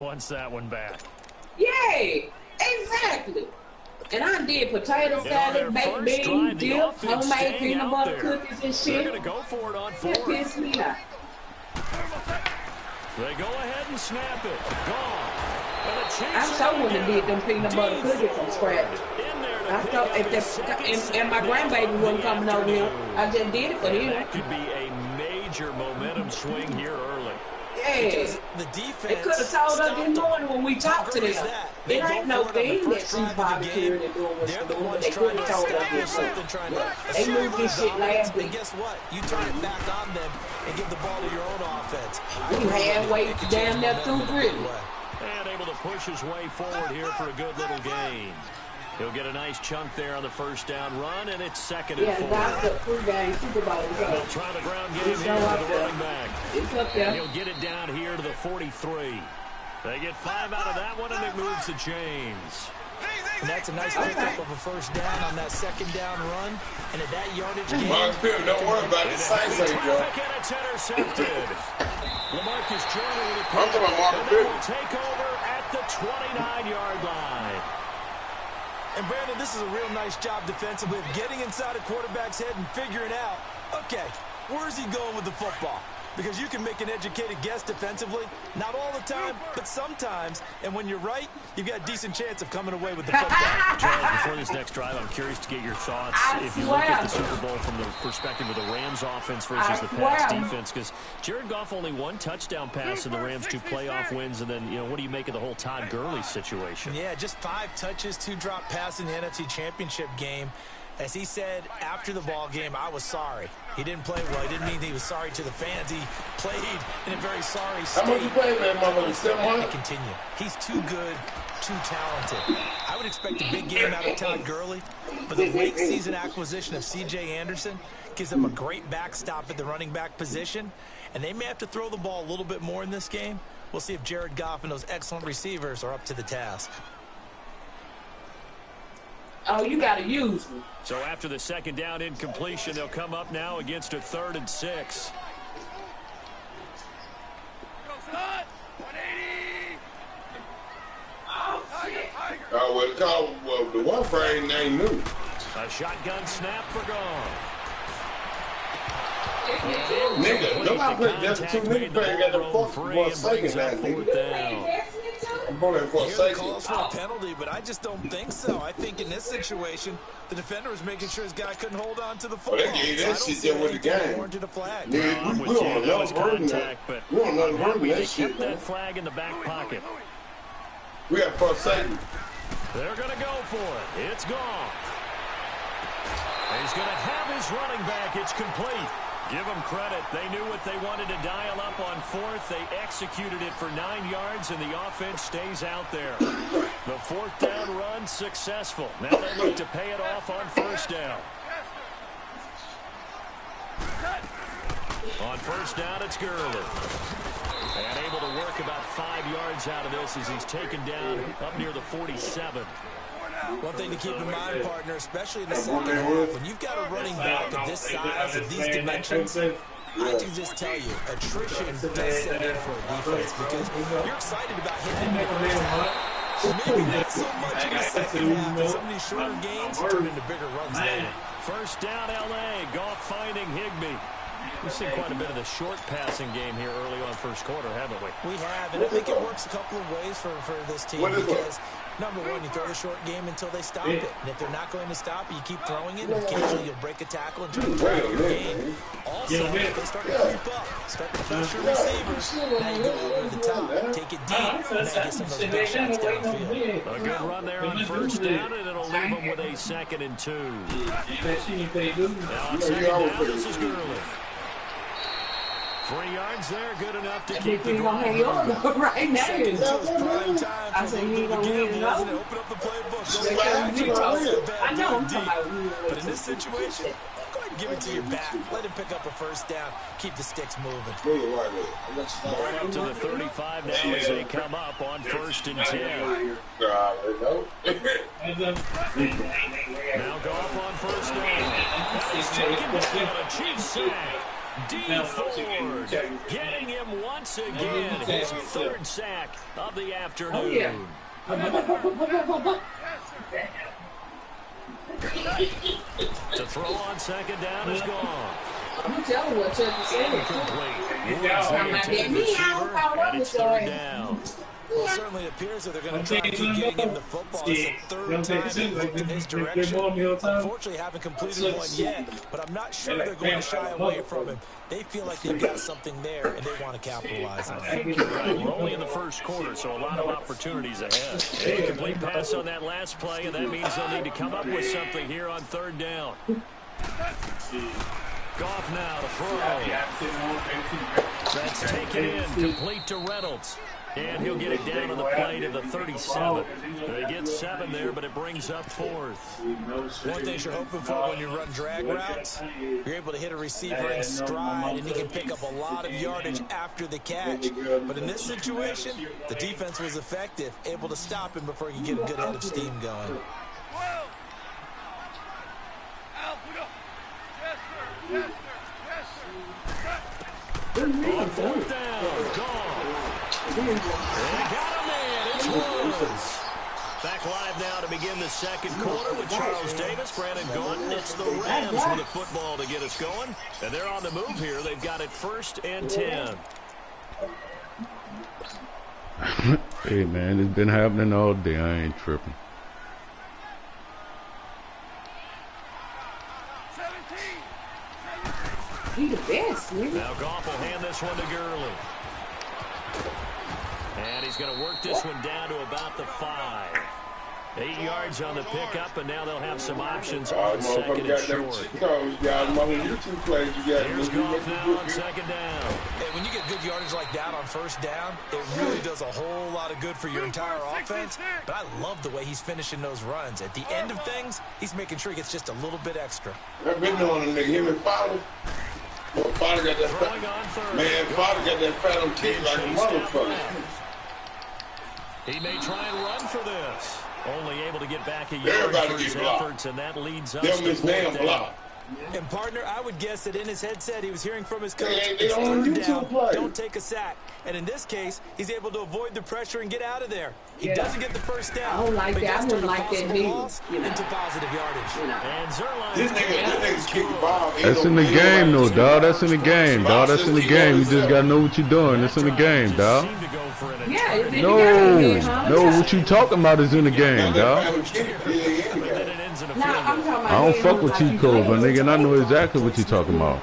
Wants that one back. Yay! Exactly. And I did potato salad, baked beans, dip, homemade peanut butter cookies and shit. They're going to go for it on fourth. That pissed me off. They go ahead and snap it. Gone. I sure would have did them peanut butter cookies from scratch. I thought if my grandbaby wasn't coming over here, I just did it for him. That could be a major momentum swing here early. Yeah, the defense they could have told us this morning when we talked to them. It ain't no thing that she's volunteering and doing what she's doing, but they could have told us this morning. They moved this shit last week. And guess what? You turn it back on them and give the ball to your own offense. We halfway down there through really. And able to push his way forward here for a good little gain. He'll get a nice chunk there on the first down run, and it's second and 4. Yeah, that's the pregame Super Bowl. They'll try the ground game here with the running back. It's up there. He'll get it down here to the 43. They get 5 out of that one, and it moves the chains. And that's a nice pickup of a first down on that second down run. And at that yardage gain, don't worry about it. And it's intercepted. LaMarcus Joyner with a pick, and they will take over at the 29-yard line. And Brandon, this is a real nice job defensively of getting inside a quarterback's head and figuring out, okay, where's he going with the football? Because you can make an educated guess defensively, not all the time, but sometimes. And when you're right, you've got a decent chance of coming away with the football. Charles, before this next drive, I'm curious to get your thoughts. If you look at the Super Bowl from the perspective of the Rams offense versus the Pats defense, because Jared Goff only 1 touchdown pass in the Rams 2 playoff wins, and then, what do you make of the whole Todd Gurley situation? Yeah, just 5 touches, 2 drop passes in the NFC Championship game. As he said after the ball game, I was sorry. He didn't play well. He didn't mean he was sorry to the fans. He played in a very sorry state. How much you play that motherfucker? 7 months? Continue. He's too good, too talented. I would expect a big game out of Todd Gurley, but the late season acquisition of C.J. Anderson gives them a great backstop at the running back position, and they may have to throw the ball a little bit more in this game. We'll see if Jared Goff and those excellent receivers are up to the task. Oh, you got to use me. So after the second down incompletion, they'll come up now against a 3rd and 6. Well, the one frame ain't new. A shotgun snap for gone. Nigga, nobody played just 2 niggas playing got the fuck for a second that nigga. He calls for a penalty, but I just don't think so. I think in this situation, the defender was making sure his guy couldn't hold on to the football. They gave that shit there with the game. Warranted a flag. We don't know contact, but we don't know that that shit. kept that flag in the back pocket. We got first second. They're going to go for it. It's gone. He's going to have his running back. It's complete. Give them credit. They knew what they wanted to dial up on 4th. They executed it for 9 yards, and the offense stays out there. The 4th down run successful. Now they look to pay it off on 1st down. On 1st down, it's Gurley. And able to work about 5 yards out of this as he's taken down up near the 47. One thing to keep in mind, partner, especially in the second half, when you've got a running back of this size and these dimensions, I can just tell you, attrition does set in for a defense because you're excited about hitting him in the first half. Maybe not so much in the second half, and some of these shorter gains turn into bigger runs later. 1st down, L.A. Goff finding Higbee. We've seen quite a bit of the short passing game here early on 1st quarter, haven't we? We have, and I think it works a couple of ways for this team because, number one, you throw the short game until they stop it. And if they're not going to stop it, you keep throwing it, and occasionally you'll break a tackle and try to play your game. Also, if they start to creep up, start to push your receivers, now you go over the top, take it deep, and then get some of those big shots downfield. A good run there on 1st down, and it'll leave them with a 2nd and 2. Now on 2nd down, this is Gurley. 3 yards there, good enough to keep the hang on right now. I said he ain't gonna win it up. Open up the playbook. I know I'm talking about. But in this situation, go ahead and give it to your back. Let him pick up a 1st down. Keep the sticks moving. Right up to the 35 now as they come up on 1st and 10. Now Goff on 1st down. He's taken down a cheap sack. D Ford getting him once again. His third sack of the afternoon. To throw on second down is gone. I'm telling you what Chuck is saying. And it's third down. Well, it certainly appears that they're going to try to keep getting him the football. It's the third time they've looked in his direction. Unfortunately, haven't completed one yet, but I'm not sure they're going to shy away from him. They feel like they've got something there, and they want to capitalize on it. I think you're right. We're only in the first quarter, so a lot of opportunities ahead. A complete pass on that last play, and that means they'll need to come up with something here on third down. Goff now to throw. That's taken in, complete to Reynolds. And he'll get it down on the play to the 37. They get 7 there, but it brings up 4th. One thing you're hoping for when you run drag routes, you're able to hit a receiver in stride, and he can pick up a lot of yardage after the catch. But in this situation, the defense was effective, able to stop him before he could get a good head of steam going. On fourth down, gone. They got him there. It's Woods. Back live now to begin the second quarter with Charles Davis, Brandon Gordon. It's the Rams with the football to get us going. And they're on the move here. They've got it 1st and 10. Hey, man, it's been happening all day. I ain't tripping. He the best, nigga. Now Goff will hand this one to Gurley. And he's going to work this one down to about the 5. 8 yards on the pickup, and now they'll have some options on second and short. Here's Goff now on second down. Hey, when you get good yardage like that on first down, it really does a whole lot of good for your entire offense. But I love the way he's finishing those runs. At the end of things, he's making sure he gets just a little bit extra. I've been doing it, nigga. Him and Fowler. Well, Fowler got that fat. Man, Fowler got that fat on team like a motherfucker. He may try and run for this. Only able to get back a yard for his efforts, and that leads us to 4th down. And, partner, I would guess that in his headset he was hearing from his coach, it's third down, don't take a sack. And in this case, he's able to avoid the pressure and get out of there. He doesn't get the first down. I don't like that. I wouldn't like that neither. Into positive yardage. And This nigga's kicking the ball. That's in the game, though, dog. That's in the game, dog. That's in the game. You just got to know what you're doing. It's in the game, dog. Yeah, it's in No, the game, huh? no, what you talking about is in the game, dog. I don't fuck with cheat codes, my nigga, and I know exactly what you're talking about.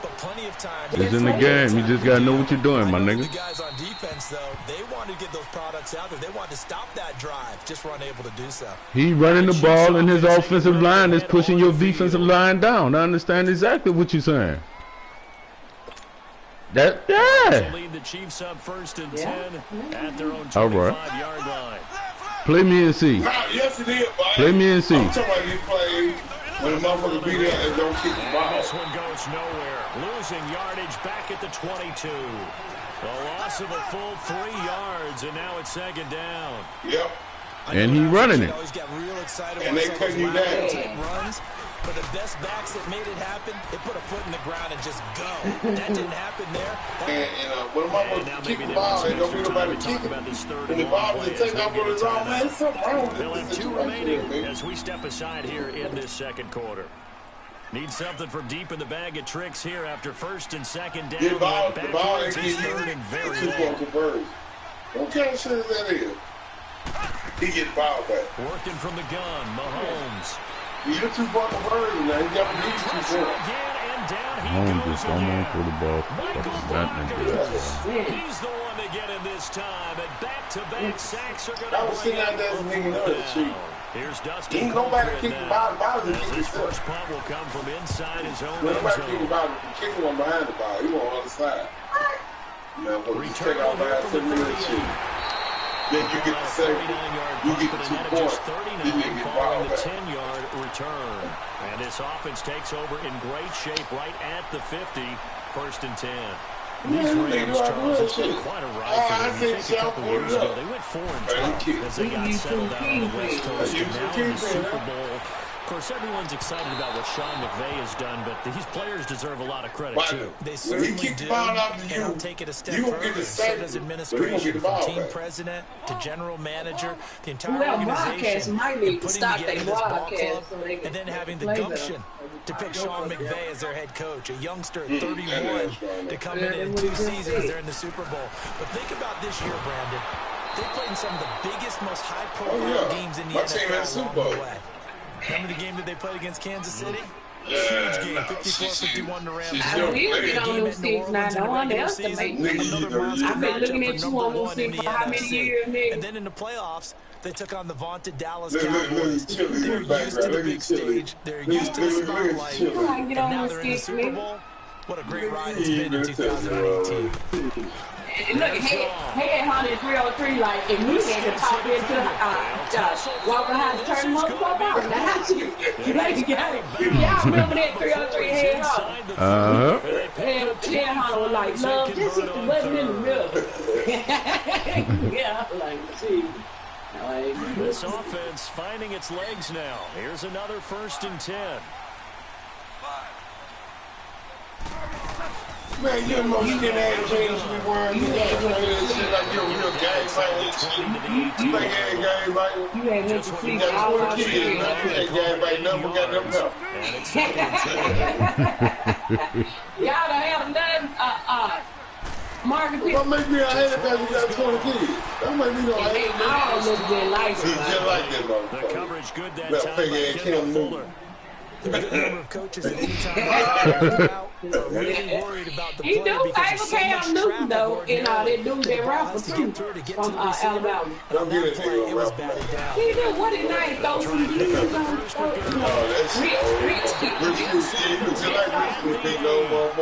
It's in the game. You just gotta know what you're doing, my nigga. The guys on defense, though, they want to get those products out there. They want to stop that drive, just were unable to do so. He running the ball, and his offensive line is pushing your defensive line down. I understand exactly what you're saying. That, yeah. Lead the Chiefs up 1st and 10 at their own 25-yard line. Play me and see. Yes, it is, buddy. Play me and see. I'm talking about you play when the motherfucker be there and don't kick the ball. This one goes nowhere. Losing yardage back at the 22. The loss of a full 3 yards, and now it's second down. Yep. And he running it. And they cutting you down. Runs, but the best backs that made it happen, they put a foot in the ground and just go. That didn't happen there. And when the motherfucker kick the ball, ain't gonna be nobody kicking. When the ball is take off with his own, man, something wrong with They'll have this 2 situation, remaining baby. as we step aside here in this second quarter. Need something from deep in the bag of tricks here after 1st and second down. The ball Backwards, ain't it's getting 3rd and very you. long. What kind of shit is that is? He gets the ball back. Working from the gun, Mahomes. You're too far converted, man. You got to be too Pressure far. again, and down he Mahomes goes just don't want again. for the ball. Michael That nigga. He's the one to get in this time, and back-to-back sacks are going to I was sitting out there as a nigga another shit. Here's He Dustin ain't nobody Colquitt kick the now. ball. The ball As just his kick first himself. punt will come from inside his own When end nobody kick the zone. ball, the kicker one behind the ball. He on the other side. Man, when you take off behind 7 minutes shit. Then you get the second. You get the 2 points. Then you get the ball following the back. 10-yard return. And this offense takes over in great shape right at the 50, 1st and 10. These Rams, Charles, it's been quite a ride for them. You think a couple years ago, they went 4-12 as they got settled out on the West Coast. And now in the Super Bowl, Of course, everyone's excited about what Sean McVay has done, but these players deserve a lot of credit, too. They certainly do, and I'll take it a step further. So does administration, from team president to general manager, the entire organization, and putting together this ball club, and then having the gumption to pick Sean McVay as their head coach, a youngster at 31, to come in 2 seasons. They're in the Super Bowl. But think about this year, Brandon. They played in some of the biggest, most high-profile games in the NFL along the way. Remember the game that they played against Kansas City? Huge game, 54-51 to Rams. I will get on those sticks now. Don't underestimate me. I've been looking at you on those sticks for how many years, nigga? And then in the playoffs, they took on the vaunted Dallas Cowboys. They're used to the big stage. They're used to the spotlight. And now they're in the Super Bowl. What a great ride it's been in 2018. Look, Headhunter504593's like, and we had to talk into walk behind the turn motherfucker out. Now, y'all remember that 303 Headhunter? Headhunter was like, love, just hit the button in the middle. Yeah, like, see. This offense finding its legs now. Here's another 1st and 10. Man, you know you didn't have change me wearing. You ain't doing that shit like you're a real gang fighting shit. You ain't had gang fighting. You ain't making sleep got all 4 our kids. shit. You ain't gang fighting nothing. We got them help. Y'all don't have nothing, marketing. What make me a hater because you got 20 kids? That make me no hater. I don't look good like it. Just like that, motherfucker. The coverage good that time by Kendall Fuller. The number of coaches at any time are really worried about the player because there's so much traffic though, and they do their rapper too from Alabama. Don't get it, nigga. It was batted down. He do what at night, throw some defense on. Rich.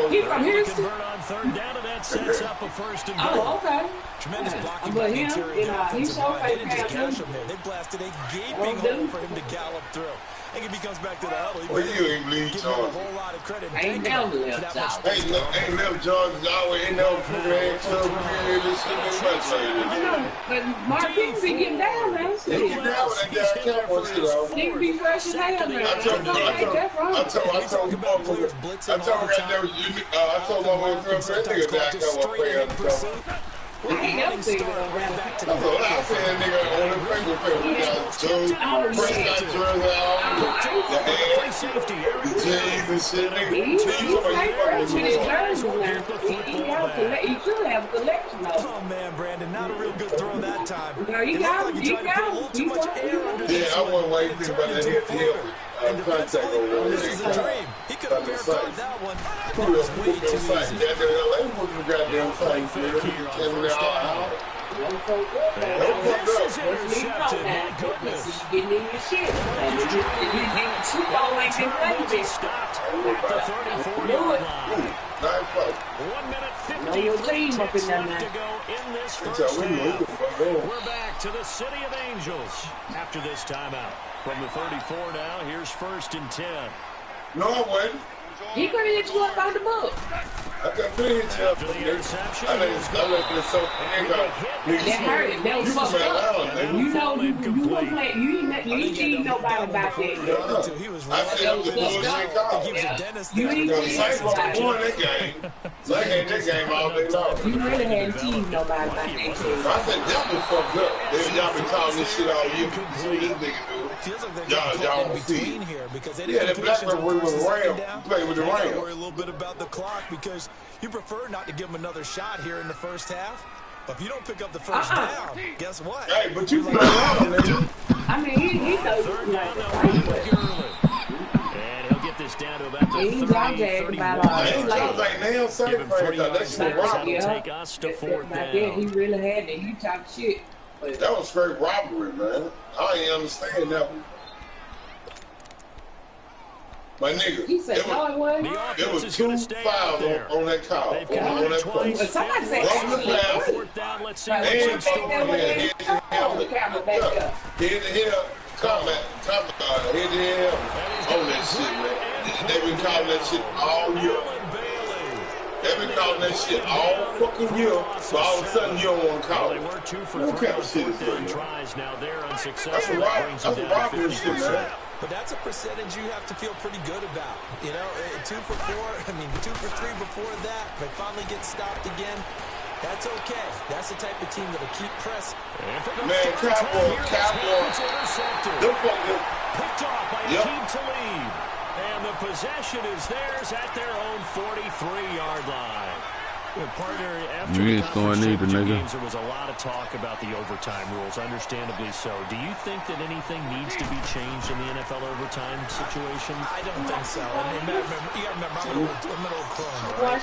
He from Houston. On 3rd down, and that sets up a 1st and 10. Oh, okay. Tremendous blocking by the interior defensive line. They didn't just cash him there. They blasted a gaping hole for him to gallop through. I think if he comes back to the huddle, well, you ain't lead give George. him a whole lot of credit. Ain't never left out. Ain't never George always ain't never put their hands up and this shit ain't much like I know, but Mark people be getting down now. They get down with that damn Cowboy shit, though. Nigga be fresh as hell now. I told my goddamn, I told my way through that nigga that Cowboy player. I ain't never seen it on Ran back to that's what I said, nigga, on the paper. We got Joe, Prescott, jersey on, the head, the J's and shit, nigga. He should have a collection of them. Oh, man, Brandon, not a real good throw that time. No, you got him. You got him. Yeah, I wasn't waiting to think about that hit contact over This is a dream. He could have fair that one. That was way too easy. They put the goddamn fight here. And they're all out. This is intercepted. My goodness. Getting in your shit. And you don't like him crazy. Stopped at the 34-yard line. 1 minute 53 ticks left to go in this first half. We're back to the City of Angels after this timeout. From the 34 now, here's 1st and 10. No, I wasn't. He could have hit you up on the book. I got 3 hits up. I let it so That hurt it. That was fucked up. You know, you gonna play. You ain't team nobody about that. I said it was a bullshit call. You ain't team nobody. Won that game. Zach ain't that game all day long. You really hadn't team nobody about that. I said that was fucked up. Y'all been calling this shit all year. See this nigga do. Y'all don't see. Yeah, that Blackburn was with the Ram. Play with the Ram. Worry a little bit about the clock because you prefer not to give him another shot here in the first half. But if you don't pick up the first down, guess what? Hey, but you play around, nigga. I mean, he knows And he'll get this down to about the 30, 31. Like nail surgery. That shit robbery. Take us to 4th down. He really had it. He talk shit. But that was straight robbery, man. I ain't understand that one. My nigga, he said, it was 2 fouls on that call. On that play. Somebody said, fourth down. Let's see what's in store. Hit the on that shit, man. They've been calling that shit all year. They've been calling that shit all fucking year, but all of a sudden you don't want to call it. They were 2 for 3 what kind of shit is tries now. They're unsuccessful. That's a robbery shit, man. But that's a percentage you have to feel pretty good about. You know, 2 for 4, I mean, 2 for 3 before that. If they finally get stopped again, that's okay. That's the type of team that'll keep pressing. Man, Cowboy. Picked off by Akeem Talib. And the possession is theirs at their own 43-yard line. Well, partner, after the games, there was a lot of talk about the overtime rules, understandably so. Do you think that anything needs to be changed in the NFL overtime situation? I don't think so. I mean, you got to remember, I'm an old crone, right?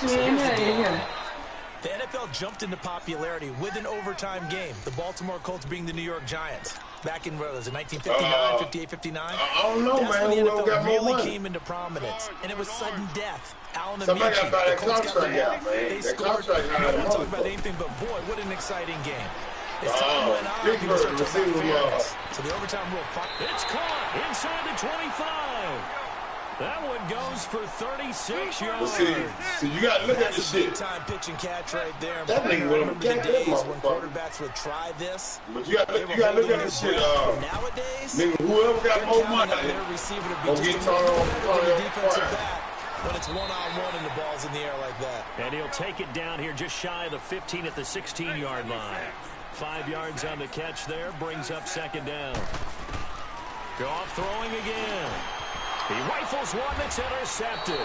The NFL jumped into popularity with an overtime game. The Baltimore Colts being the New York Giants. Back in, what was it, 1959, 58, 59? I don't know, That's man. when the NFL really came into prominence. And it was sudden death. Somebody got that contract out, man. They scored. You don't talk about anything but, boy, what an exciting game. As time went on, people started talking about fairness. So the overtime rule. It's caught inside the 25. That one goes for 36 yards. See, you got to look at this shit. Big time pitch and catch right there. That nigga would have catch that when quarterbacks would try this. But you got to look at this shit. Nowadays, nigga, whoever got more money, gonna get turned on defensive back when it's one-on-one and the ball's in the air like that. And he'll take it down here just shy of the 15 at the 16-yard line. 5 yards on the catch there, brings up second down. Goff throwing again. He rifles one that's intercepted.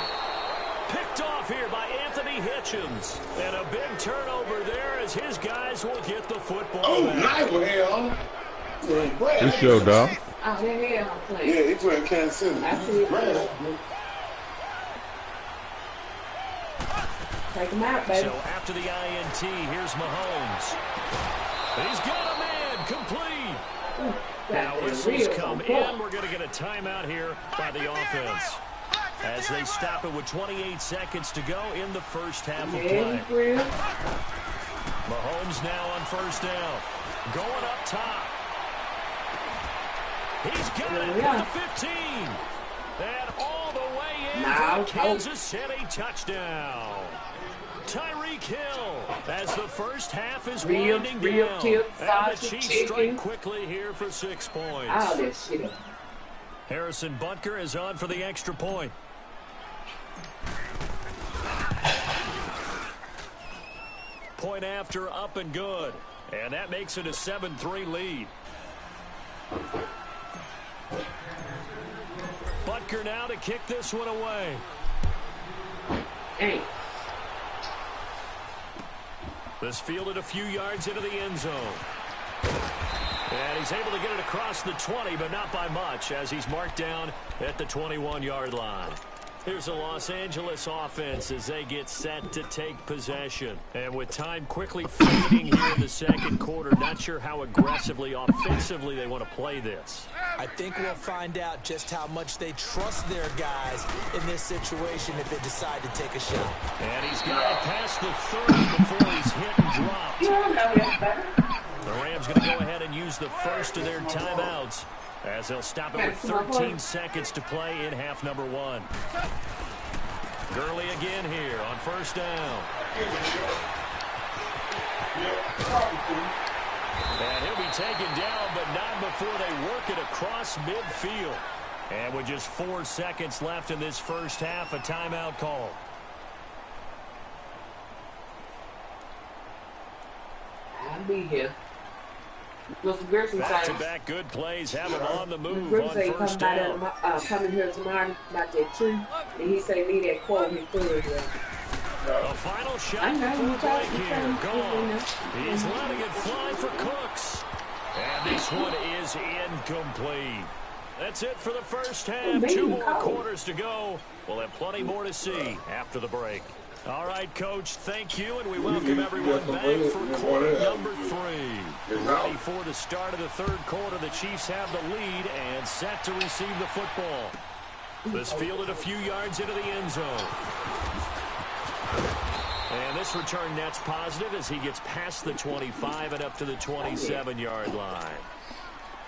Picked off here by Anthony Hitchens. And a big turnover there as his guys will get the football. Oh, nice one here, huh? This show, dog. Yeah, he playing Kansas City. Take him out, baby. So after the INT, here's Mahomes. He's got a man complete. Now whistles come in. We're going to get a timeout here by the offense as they stop it with 28 seconds to go in the first half of play. Mahomes now on first down. Going up top. He's got it at the 15. And all the way in for Kansas City touchdown. Tyreek Hill as the first half is winding down. And the Chiefs strike quickly here for 6 points. Harrison Butker is on for the extra point. Point after, up and good. And that makes it a 7-3 lead. Butker now to kick this one away. Hey. This fielded a few yards into the end zone. And he's able to get it across the 20, but not by much, as he's marked down at the 21-yard line. Here's the Los Angeles offense as they get set to take possession. And with time quickly fading here in the second quarter, not sure how aggressively, offensively they want to play this. I think we'll find out just how much they trust their guys in this situation if they decide to take a shot. And he's got it past the 30 before he's hit and dropped. The Rams going to go ahead and use the first of their timeouts as they'll stop it with 13 seconds to play in half number 1. Gurley again here on first down. And he'll be taken down, but not before they work it across midfield. And with just 4 seconds left in this first half, a timeout call. I'll be here. Back-to-back good plays have him on the move on first down. Coming here tomorrow about that tree, and he say me that quote he threw it. A final shot before break here. Gone. He's letting it fly for Cooks. And this one is incomplete. That's it for the first half. 2 more quarters to go. We'll have plenty more to see after the break. All right, Coach, thank you, and we welcome everyone back for quarter number 3. Ready for the start of the third quarter. The Chiefs have the lead and set to receive the football. This fielded a few yards into the end zone. And this return net's positive as he gets past the 25 and up to the 27-yard line.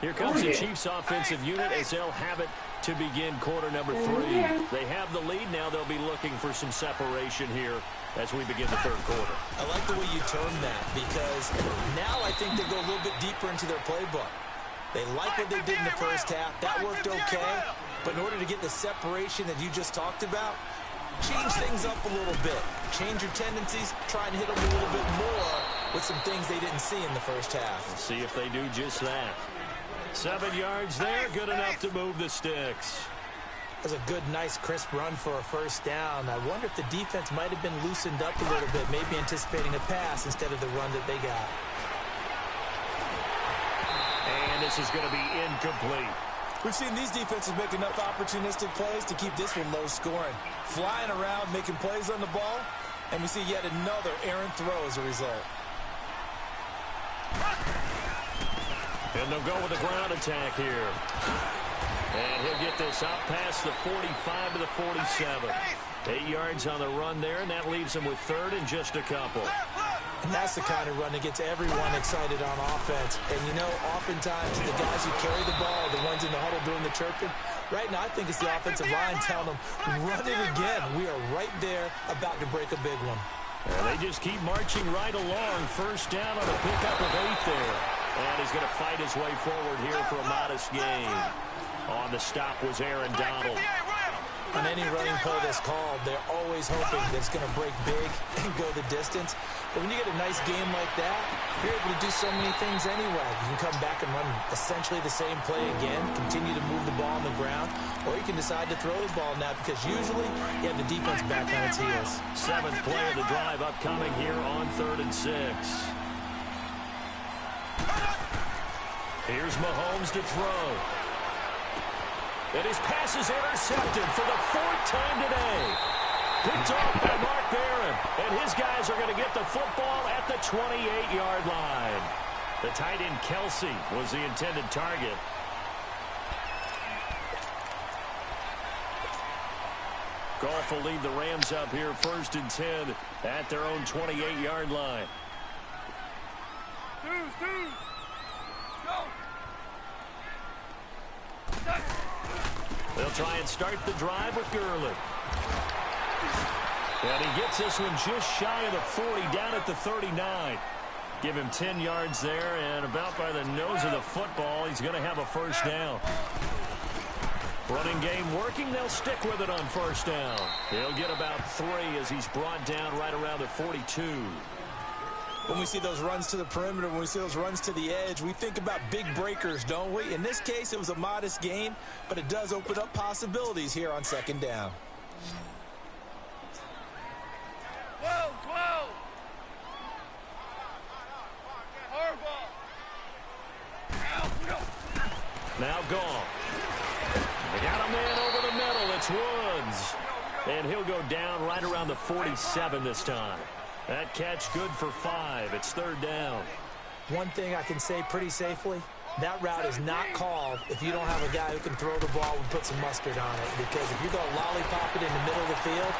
Here comes the Chiefs offensive unit as they'll have it to begin quarter number 3. They have the lead. Now they'll be looking for some separation here as we begin the third quarter. I like the way you term that because now I think they go a little bit deeper into their playbook. They like what they did in the first half. That worked okay. But in order to get the separation that you just talked about, change things up a little bit. Change your tendencies. Try and hit them a little bit more with some things they didn't see in the first half. Let's see if they do just that. 7 yards there, good enough to move the sticks. That's a good, nice, crisp run for a first down. I wonder if the defense might have been loosened up a little bit, maybe anticipating a pass instead of the run that they got. And this is going to be incomplete. We've seen these defenses make enough opportunistic plays to keep this one low scoring. Flying around, making plays on the ball, and we see yet another errant throw as a result. And they'll go with a ground attack here. And he'll get this out past the 45 to the 47. 8 yards on the run there, and that leaves him with third and just a couple. And that's the kind of run that gets everyone excited on offense. And, you know, oftentimes the guys who carry the ball are the ones in the huddle doing the chirping. Right now, I think it's the offensive line telling them, run it again. We are right there about to break a big one. And they just keep marching right along. First down on a pickup of 8 there. And he's going to fight his way forward here for a modest gain. On the stop was Aaron Donald. On any running play that's called, they're always hoping that it's going to break big and go the distance. But when you get a nice game like that, you're able to do so many things anyway. You can come back and run essentially the same play again, continue to move the ball on the ground, or you can decide to throw the ball now because usually you have the defense back on its heels. 7th play of the drive upcoming here on 3rd and 6. Here's Mahomes to throw. And his pass is intercepted for the 4th time today. Picked off by Mark Barron. And his guys are going to get the football at the 28-yard line. The tight end Kelsey was the intended target. Goff will lead the Rams up here 1st and 10 at their own 28-yard line. They'll try and start the drive with Gurley. And he gets this one just shy of the 40, down at the 39. Give him 10 yards there, and about by the nose of the football, he's going to have a first down. Running game working, they'll stick with it on first down. He'll get about 3 as he's brought down right around the 42. When we see those runs to the perimeter, when we see those runs to the edge, we think about big breakers, don't we? In this case, it was a modest gain, but it does open up possibilities here on 2nd down. Whoa! Now gone. They got a man over the middle. It's Woods. And he'll go down right around the 47 this time. That catch good for 5. It's 3rd down. One thing I can say pretty safely, that route is not called if you don't have a guy who can throw the ball and put some mustard on it. Because if you go lollipop it in the middle of the field,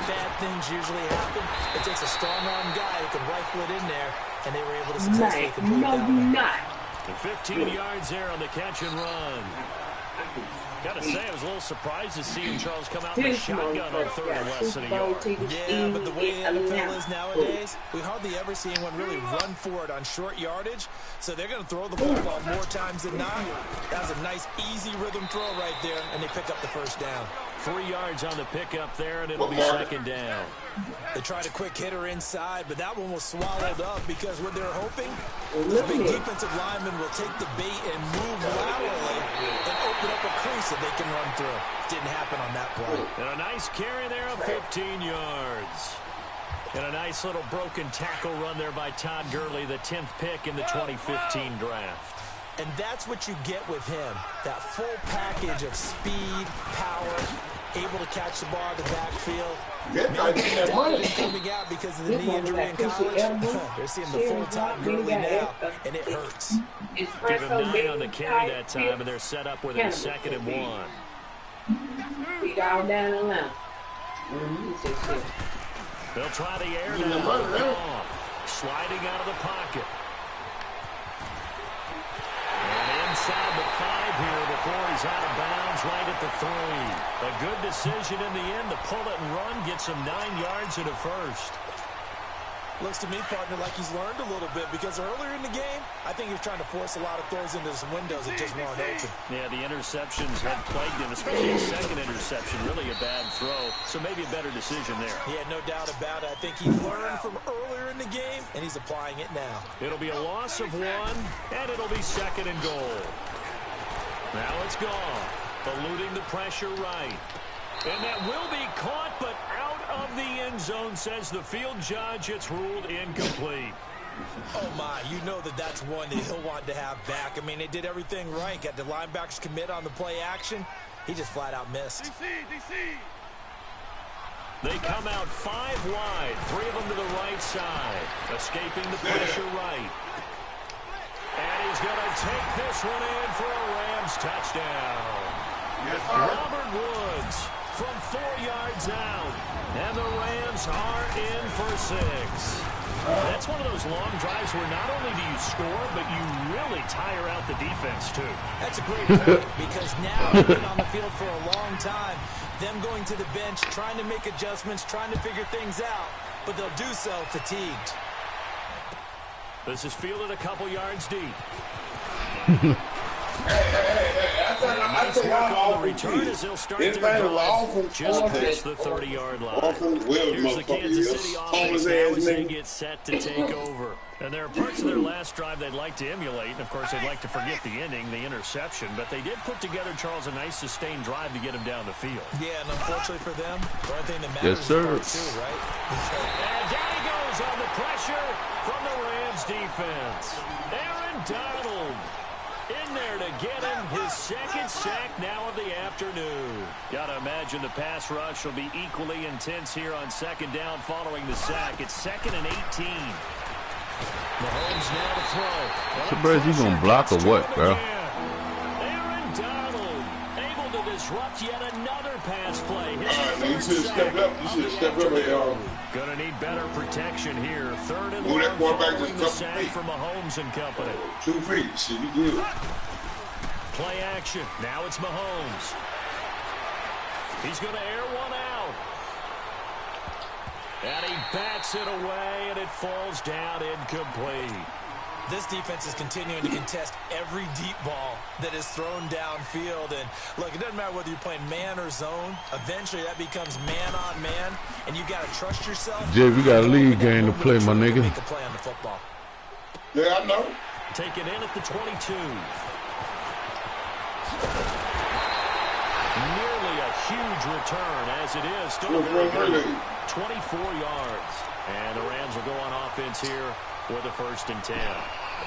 bad things usually happen. It takes a strong-arm guy who can rifle it in there, and they were able to successfully complete that one. 15 yards there on the catch and run. Got to say, I was a little surprised to see him, Charles, come out with a shotgun on 3rd and less than a yard. Yeah, but the way the NFL is nowadays, we hardly ever see anyone really run for it on short yardage. So they're going to throw the football more times than not. That was a nice, easy rhythm throw right there, and they pick up the first down. 3 yards on the pickup there, and it'll be 2nd down. They tried a quick hitter inside, but that one was swallowed up because what they're hoping, the big defensive lineman will take the bait and move laterally and open up a crease that they can run through. Didn't happen on that play. And a nice carry there of 15 yards. And a nice little broken tackle run there by Todd Gurley, the 10th pick in the 2015 draft. And that's what you get with him, that full package of speed, power, able to catch the ball in the backfield. Coming out because of the knee injury in college. They're seeing the full-time Gurley now, and it hurts. Give him 9 on the carry that time, and they're set up with a 2nd and 1. Feet all down and left. They'll try the air now. Sliding out of the pocket. And inside the 5 here before he's out of bounds right at the 3. A good decision in the end to pull it and run, gets him 9 yards and a first. Looks to me, partner, like he's learned a little bit because earlier in the game, I think he was trying to force a lot of throws into some windows that just weren't open. Yeah, the interceptions had plagued him, especially his second interception. Really a bad throw, so maybe a better decision there. Yeah, no doubt about it. I think he learned from earlier in the game, and he's applying it now. It'll be a loss of 1, and it'll be 2nd and goal. Now it's gone. Eluding the pressure right. And that will be caught, but out of the end zone, says the field judge. It's ruled incomplete. Oh, my. You know that's one that he'll want to have back. I mean, they did everything right. Got the linebackers commit on the play action. He just flat-out missed. DC. They come out 5 wide, 3 of them to the right side. Escaping the pressure right. And he's going to take this one in for a Rams touchdown. Robert Woods from 4 yards out. And the Rams are in for 6. That's one of those long drives where not only do you score, but you really tire out the defense, too. That's a great point because now they've been on the field for a long time. Them going to the bench, trying to make adjustments, trying to figure things out, but they'll do so fatigued. This is fielded a couple yards deep. I think I'm the return as they'll start their drive just past the 30-yard line. Here's the Kansas City offense now as they get set to take over. And there are parts of their last drive they'd like to emulate. And, of course, they'd like to forget the ending, the interception. But they did put together, Charles, a nice sustained drive to get him down the field. Yeah, and unfortunately for them, the only thing that matters yes, sir. is too, right? And down he goes on the pressure from the Rams defense. Aaron Donald in there to get him his 2nd sack now of the afternoon. Got to imagine the pass rush will be equally intense here on 2nd down following the sack. It's 2nd and 18. Mahomes now to throw. Surprised he's going to block or what, bro? Aaron Donald able to disrupt yet another pass play. You should have stepped up. You should have stepped up here. Gonna need better protection here. 3rd and Move that long quarterback following the just sack feet. for Mahomes and company. 2 feet. Should be good. Play action. Now it's Mahomes. He's going to air one out. And he bats it away, and it falls down incomplete. This defense is continuing to contest every deep ball that is thrown downfield. And, look, it doesn't matter whether you're playing man or zone. Eventually, that becomes man-on-man, and you got to trust yourself. Jay, we got a league game to play, my nigga. Make a play on the football. Yeah, I know. Taken in at the 22. Nearly a huge return as it is. Still a very good 24 yards. And the Rams will go on offense here with a 1st and 10.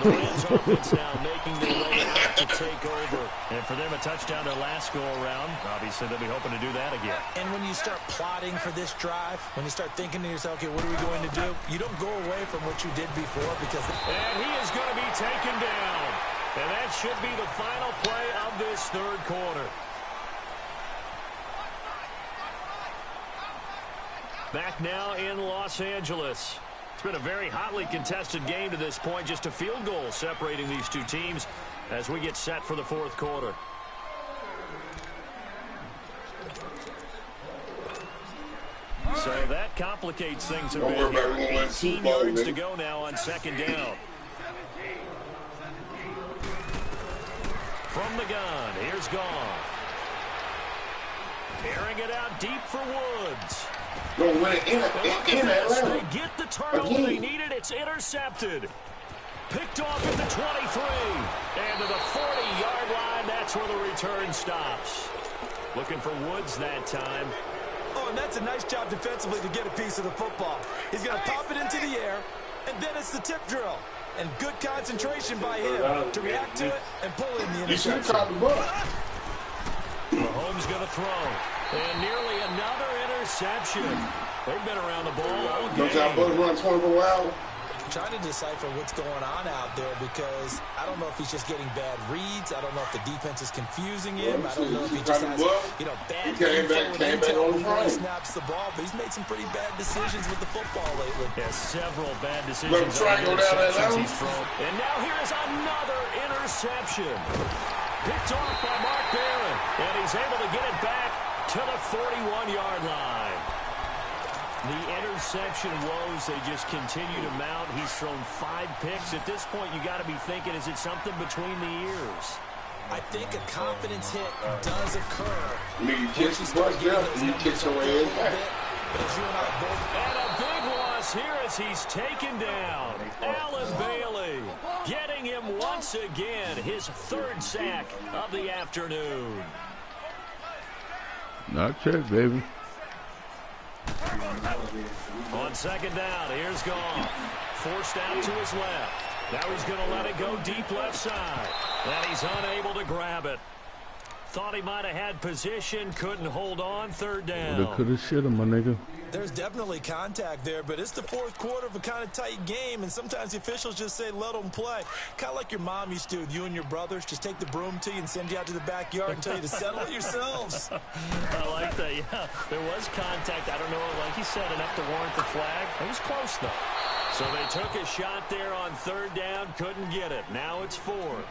The Rams offense now making their way out to take over. And for them, a touchdown their last go-around. Obviously, they'll be hoping to do that again. And when you start plotting for this drive, when you start thinking to yourself, okay, what are we going to do? You don't go away from what you did before because... And he is going to be taken down. And that should be the final play of this 3rd quarter. Back now in Los Angeles. It's been a very hotly contested game to this point. Just a field goal separating these two teams as we get set for the 4th quarter. So that complicates things a bit here. 18 yards to go now on 2nd down. From the gun, here's Goff. Airing it out deep for Woods. They get the turnover they needed. It's intercepted. Picked off at the 23. And to the 40-yard line, that's where the return stops. Looking for Woods that time. Oh, and that's a nice job defensively to get a piece of the football. He's going to pop it into the air, and then it's the tip drill. And good concentration by him to react to it and pull in the interception. Mahomes going to throw. And nearly another interception. They've been around the ball all game. Don't y'all both run 24 hours? Trying to decipher what's going on out there because I don't know if he's just getting bad reads. I don't know if the defense is confusing him. I don't know if he just has, bad intel before he snaps the ball. But he's made some pretty bad decisions with the football lately. Yeah, several bad decisions. He's thrown. And now here is another interception. Picked off by Mark Barron. And he's able to get it back to the 41-yard line. The interception woes, they just continue to mount. He's thrown 5 picks. At this point, you got to be thinking, is it something between the ears? I think a confidence hit does occur. You catch the touchdown, and you catch your ass back. And a big loss here as he's taken down. Allen Bailey getting him once again, his 3rd sack of the afternoon. Not check, baby. On 2nd down, here's Goff. Forced out to his left. Now he's going to let it go deep left side. And he's unable to grab it. Thought he might have had position, couldn't hold on. 3rd down. They could have shit him, my nigga. There's definitely contact there, but it's the 4th quarter of a kind of tight game, and sometimes the officials just say, let them play. Kind of like your mom used to with you and your brothers. Just take the broom to you and send you out to the backyard and tell you to settle it yourselves. I like that, yeah. There was contact. I don't know, like you said, enough to warrant the flag. It was close, though. So they took a shot there on 3rd down, couldn't get it. Now it's 4th.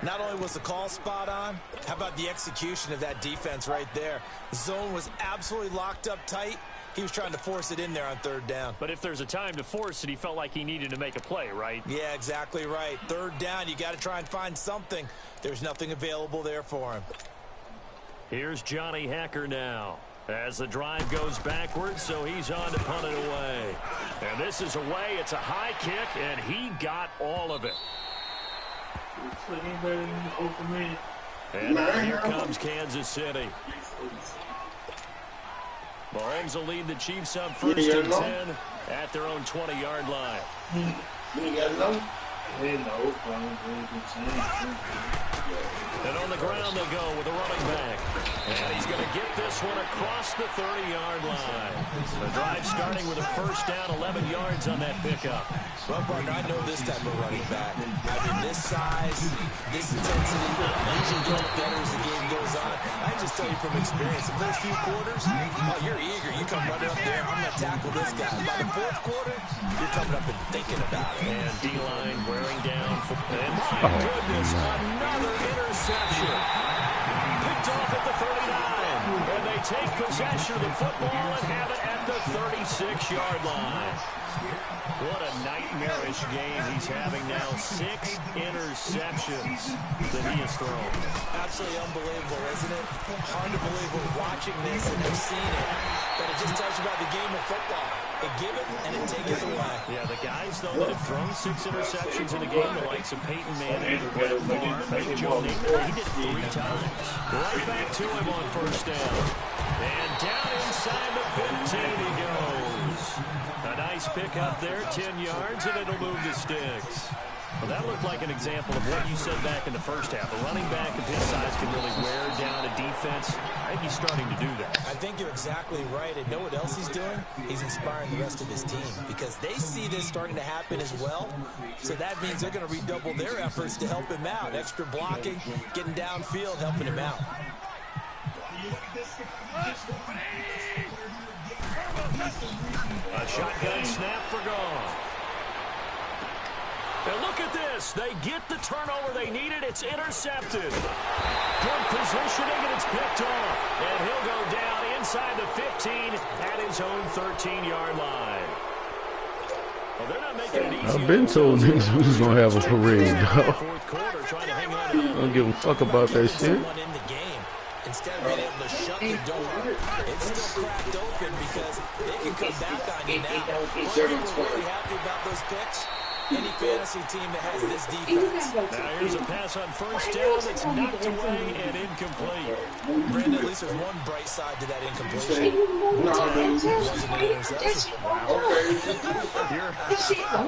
Not only was the call spot on, how about the execution of that defense right there? The zone was absolutely locked up tight. He was trying to force it in there on 3rd down. But if there's a time to force it, he felt like he needed to make a play, right? Yeah, exactly right. 3rd down, you got to try and find something. There's nothing available there for him. Here's Johnny Hecker now. As the drive goes backwards, so he's on to punt it away. And this is away. It's a high kick, and he got all of it. And now here comes Kansas City. Mahomes will lead the Chiefs up 1st and 10 at their own 20-yard line. And on the ground they go with a running back. And he's going to get this one across the 30-yard line. The drive starting with a 1st down, 11 yards on that pickup. Well, partner, I know this type of running back. I mean, this size, this intensity, usually get better as the game goes on. I just tell you from experience, the first few quarters, oh, you're eager. You come running up there, I'm going to tackle this guy. By the 4th quarter, you're coming up and thinking about it. And D-line wearing down. And my goodness, another interception. Picked off at the 39. And they take possession of the football and have it at the 36-yard line. What a nightmarish game he's having now. 6 interceptions that he has thrown. Absolutely unbelievable, isn't it? Hard to believe we're watching this and have seen it. But it just tells you about the game of football. They give it and it takes it away. Yeah, the guys, though, that have thrown 6 interceptions in a game, the likes of Peyton Manning, Brett Favre, Joe Namath, he did it 3 times. Right back to him on 1st down. And down inside the 15 he goes. A nice pick up there, 10 yards, and it'll move the sticks. Well, that looked like an example of what you said back in the 1st half. A running back of his size can really wear down a defense. I think he's starting to do that. I think you're exactly right. And know what else he's doing? He's inspiring the rest of his team because they see this starting to happen as well. So that means they're going to redouble their efforts to help him out. Extra blocking, getting downfield, helping him out. A shotgun snap for Goff. And look at this. They get the turnover they needed. It's intercepted. Good positioning, and it's picked off. And he'll go down inside the 15 at his own 13-yard line. Well, they're not making it easy. I've been told niggas we was going to have a parade, dog. I don't give a fuck about that shit. Instead of being able to shut the door, it's still cracked open because they can come back on you now. We're really happy about those picks. Any fantasy team that has this defense. Now here's a pass on 1st down. It's knocked away and incomplete. Brandon, at least there's one bright side to that incompletion. Wasn't an interception. You're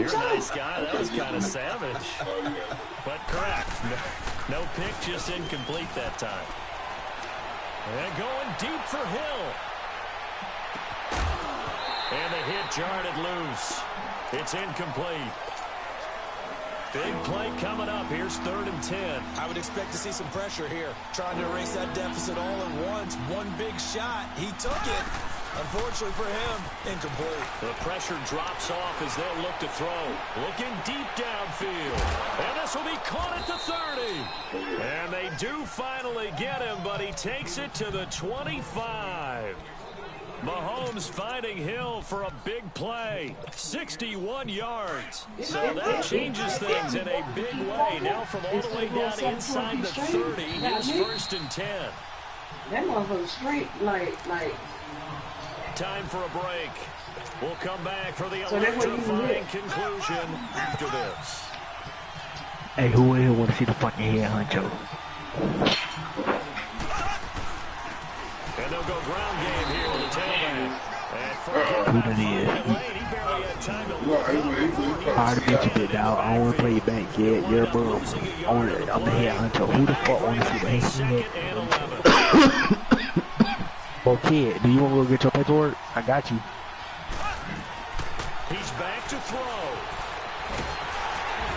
a nice guy. That was kind of savage. But correct. No pick, just incomplete that time. And going deep for Hill. And the hit jarred it loose. It's incomplete. Big play coming up. Here's 3rd and 10. I would expect to see some pressure here. Trying to erase that deficit all at once. One big shot. He took it. Unfortunately for him, incomplete. The pressure drops off as they'll look to throw. Looking deep downfield. And this will be caught at the 30. And they do finally get him, but he takes it to the 25. Mahomes finding Hill for a big play. 61 yards. So that changes things in a big way. Now from all the way down inside the 30, here's 1st and 10. That motherfucker straight, like. Time for a break. We'll come back for the electrifying conclusion after this. Hey, who in here want to see the fucking Headhunter? And they'll go ground game here with the tailback. Who that is? Hard to bitch a bit, dog. I don't want to play you back yet. You're a bum. I'm the Headhunter. Who the fuck want to see the Headhunter? Well, kid, do you want to go get your paperwork? I got you. He's back to throw.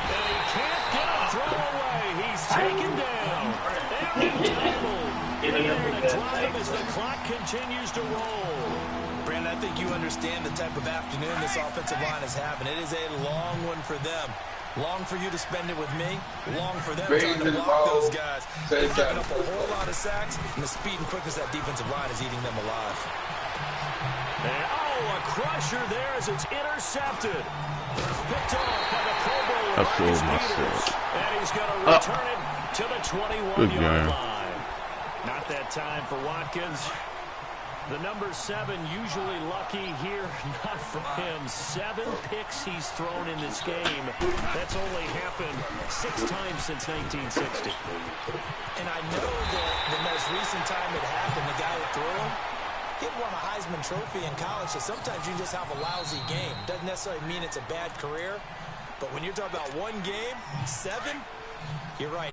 And he can't get a throw away. He's taken down. And tackled. And they're going to drop him as the clock continues to roll. Brandon, I think you understand the type of afternoon this offensive line is having. It is a long one for them. Long for you to spend it with me. Long for them trying to block those guys. They're giving up a whole lot of sacks, and the speed and quickness of that defensive line is eating them alive. And, a crusher there as it's intercepted. Picked off by the Pro Bowler Marcus Peters. And he's going to return it to the 21-yard line. Not that time for Watkins. The number 7 usually lucky here, not for him. 7 picks he's thrown in this game. That's only happened 6 times since 1960. And I know that the most recent time it happened, the guy who threw him, he'd won a Heisman Trophy in college, so sometimes you just have a lousy game. Doesn't necessarily mean it's a bad career, but when you're talking about one game, 7, you're right.